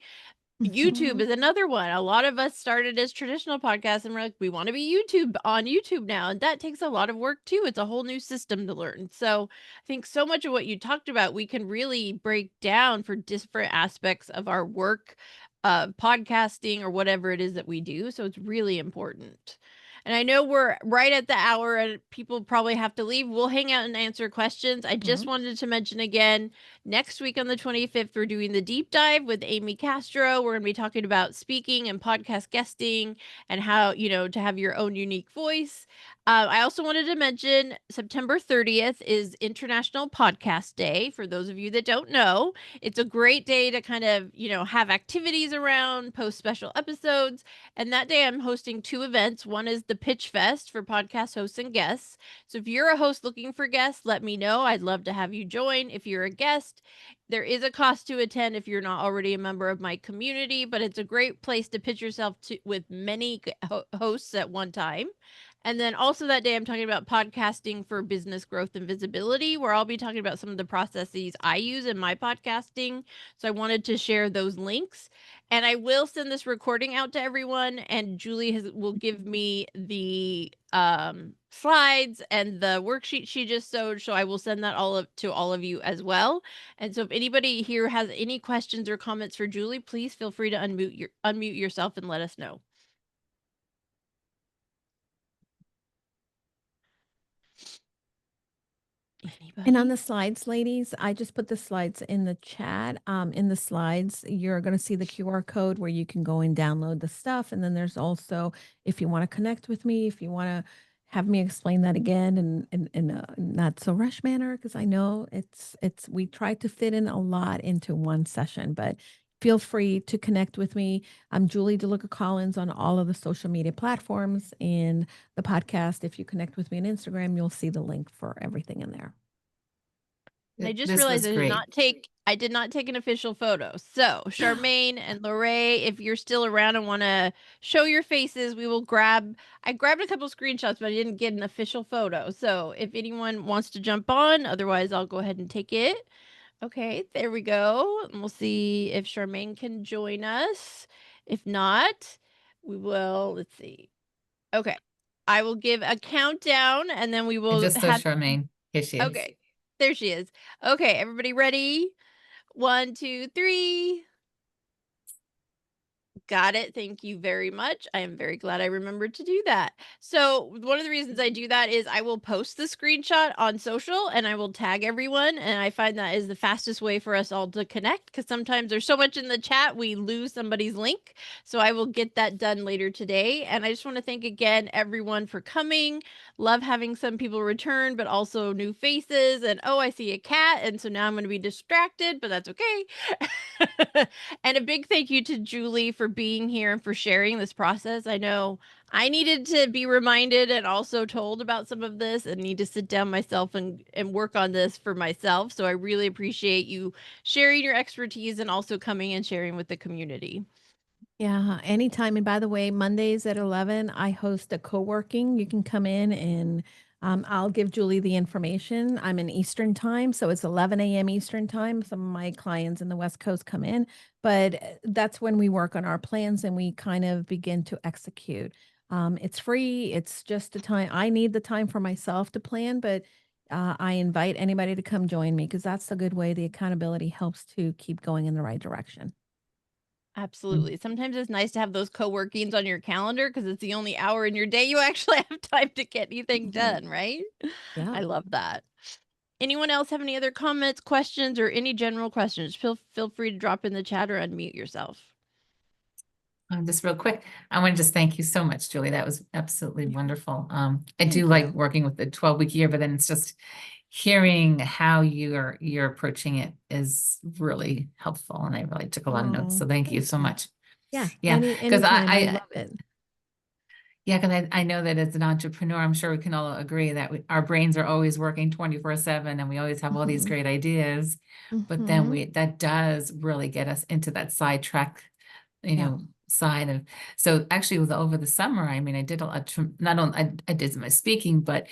YouTube is another one. A lot of us started as traditional podcasts and we're like, we want to be on YouTube now. And that takes a lot of work too. It's a whole new system to learn. So I think so much of what you talked about, we can really break down for different aspects of our work, podcasting or whatever it is that we do. So it's really important. And I know we're right at the hour and people probably have to leave. We'll hang out and answer questions. I just wanted to mention again, next week on the 25th, we're doing the deep dive with Amy Castro. We're going to be talking about speaking and podcast guesting and how, to have your own unique voice. I also wanted to mention September 30th is International Podcast Day. For those of you that don't know, it's a great day to kind of, have activities around, post special episodes. And that day I'm hosting 2 events. One is the Pitch Fest for podcast hosts and guests. So if you're a host looking for guests, let me know. I'd love to have you join. If you're a guest, there is a cost to attend if you're not already a member of my community, but it's a great place to pitch yourself with many hosts at one time. And then also that day, I'm talking about podcasting for business growth and visibility, where I'll be talking about some of the processes I use in my podcasting. So I wanted to share those links. And I will send this recording out to everyone. And Julie will give me the slides and the worksheet she just showed. So I will send that to all of you as well. And so if anybody here has any questions or comments for Julie, please feel free to unmute yourself and let us know. Anybody? And on the slides, ladies, I just put the slides in the chat. In the slides, you're going to see the QR code where you can go and download the stuff. And then there's also, if you want to connect with me, if you want to have me explain that again in a not so rush manner, because I know we try to fit in a lot into one session, but feel free to connect with me. I'm Julie DeLucca-Collins on all of the social media platforms and the podcast. If you connect with me on Instagram, you'll see the link for everything in there. I just realized I did not take an official photo. So Charmaine and Lorraine, if you're still around and want to show your faces, I grabbed a couple screenshots, but I didn't get an official photo. So if anyone wants to jump on, otherwise I'll go ahead and take it. Okay, there we go. And we'll see if Charmaine can join us. If not, we will, let's see. Okay, I will give a countdown and then we will Just so Charmaine. Here she is. Okay. There she is. Okay, everybody ready? 1, 2, 3. Got it. Thank you very much. I am very glad I remembered to do that. So one of the reasons I do that is I will post the screenshot on social and I will tag everyone. And I find that is the fastest way for us all to connect because sometimes there's so much in the chat, we lose somebody's link. So I will get that done later today. And I just want to thank again, everyone for coming. Love having some people return, but also new faces. And oh, I see a cat. And so now I'm going to be distracted, but that's okay. And a big thank you to Julie for being here and for sharing this process. I know I needed to be reminded and also told about some of this and need to sit down myself and work on this for myself. So I really appreciate you sharing your expertise and also coming and sharing with the community. Yeah, anytime. And by the way, Mondays at 11, I host a co-working. You can come in and I'll give Julie the information. I'm in Eastern time, so it's 11 a.m. Eastern time. Some of my clients in the West Coast come in, but that's when we work on our plans and we kind of begin to execute. It's free. It's just a time. I need the time for myself to plan, but I invite anybody to come join me because that's a good way. The accountability helps to keep going in the right direction. Absolutely. Sometimes it's nice to have those co-workings on your calendar because it's the only hour in your day you actually have time to get anything done, right? Yeah. I love that. Anyone else have any other comments, questions, or any general questions? Feel free to drop in the chat or unmute yourself. Just real quick, I want to just thank you so much, Julie. That was absolutely wonderful. I do you. like working with the 12-week year, but then it's just hearing how you're approaching it is really helpful, and I really took a lot of notes. So thank you so much. Yeah, yeah, because I love it. Yeah, because I know that as an entrepreneur, I'm sure we can all agree that our brains are always working 24/7, and we always have all these great ideas. But then that does really get us into that sidetrack, side of. So actually, over the summer, I mean, I did a lot. Not only I did my speaking, but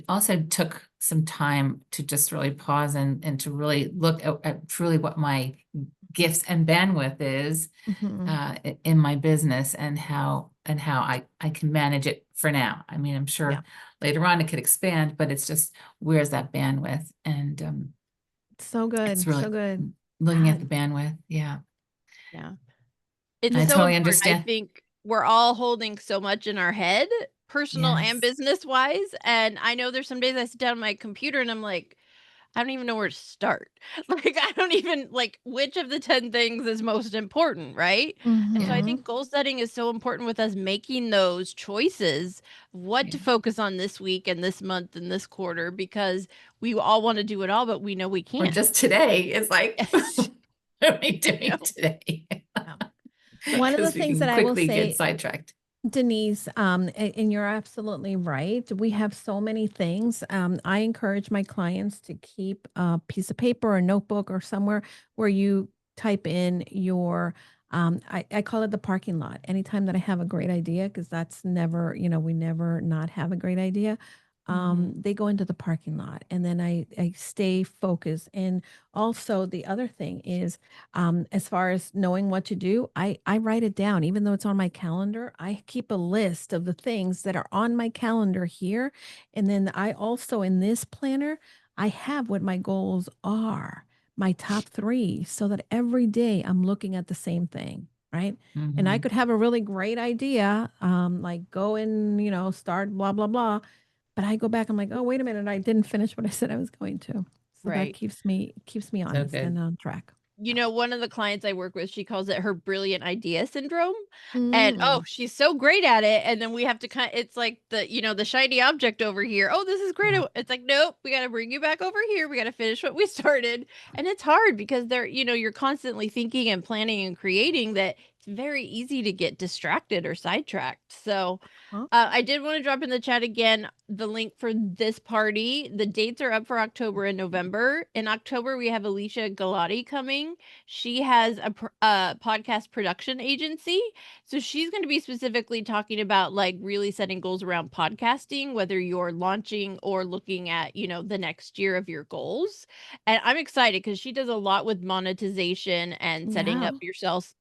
also took some time to just really pause and to really look at truly what my gifts and bandwidth is in my business, and how I can manage it for now. I mean, I'm sure later on it could expand, but it's just, where's that bandwidth? And so good. it's really so good. looking at the bandwidth. Yeah. Yeah. It's I so totally important. I understand. think we're all holding so much in our head, personal and Yes. business wise. And I know there's some days I sit down at my computer and I'm like, I don't even know where to start. Like, I don't even like which of the 10 things is most important, right? And so I Mhm. think goal setting is so important with us making those choices, what to Yeah. focus on this week and this month and this quarter, because we all want to do it all, but we know we Or can't. just today, it's like, Yes. what are we doing know. today? One of the Because we things can that I will quickly say, get sidetracked. Denise, and you're absolutely right. We have so many things. I encourage my clients to keep a piece of paper or a notebook or somewhere where you type in your, I call it the parking lot. Anytime that I have a great idea, because that's never, we never not have a great idea. They go into the parking lot, and then I stay focused. And also the other thing is, as far as knowing what to do, I write it down. Even though it's on my calendar, I keep a list of the things that are on my calendar here. And then I also, in this planner, I have what my goals are, my top 3, so that every day I'm looking at the same thing, right? And I Mhm. could have a really great idea, like go and, start blah, blah, blah. But I go back, I'm like, oh, wait a minute, I didn't finish what I said I was going to. So that Right. keeps me So honest good. and on track. One of the clients I work with, she calls it her brilliant idea syndrome. And Mm. she's so great at it. And then we have to it's like the shiny object over here. Oh, this is great. Yeah. It's like, nope, we got to bring you back over here. We got to finish what we started. And it's hard because you're constantly thinking and planning and creating that. It's very easy to get distracted or sidetracked. So Huh? I did want to drop in the chat again the link for this party. The dates are up for October and November. In October, we have Alicia Galati coming. She has a podcast production agency. So she's going to be specifically talking about like really setting goals around podcasting, whether you're launching or looking at, the next year of your goals. And I'm excited because she does a lot with monetization and setting Yeah. up yourself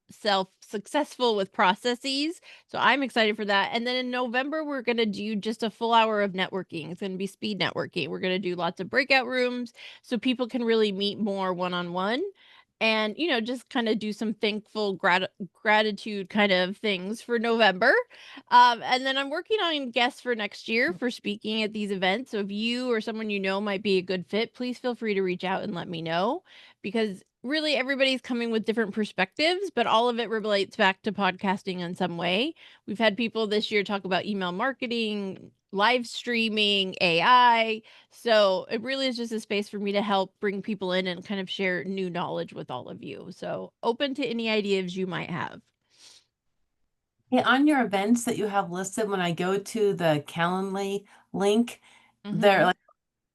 successful with processes. So I'm excited for that. And then in November, we're going to do just a full hour of networking. It's going to be speed networking. We're going to do lots of breakout rooms so people can really meet more one-on-one and, just kind of do some thankful gratitude kind of things for November. And then I'm working on guests for next year for speaking at these events. So if you or someone might be a good fit, please feel free to reach out and let me know, because really everybody's coming with different perspectives, but all of it relates back to podcasting in some way. We've had people this year talk about email marketing, live streaming, AI. So it really is just a space for me to help bring people in and kind of share new knowledge with all of you. So open to any ideas you might have. Hey, on your events that you have listed, when I go to the Calendly link, Mhm. there, like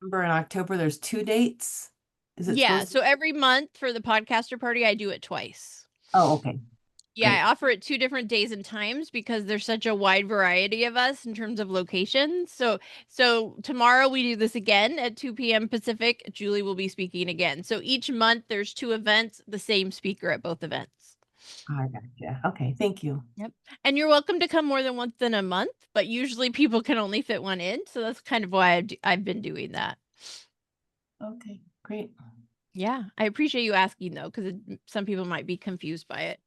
November and October, there's 2 dates. Is it Yeah. supposed So every month for the podcaster party, I do it twice. Oh, okay. Yeah, Great. I offer it 2 different days and times because there's such a wide variety of us in terms of locations. So tomorrow we do this again at 2 p.m. Pacific. Julie will be speaking again. So each month there's 2 events, the same speaker at both events. I gotcha. Okay, thank you. Yep. And you're welcome to come more than once in a month, but usually people can only fit one in. So that's kind of why I've been doing that. Okay, great. Yeah, I appreciate you asking though, because some people might be confused by it.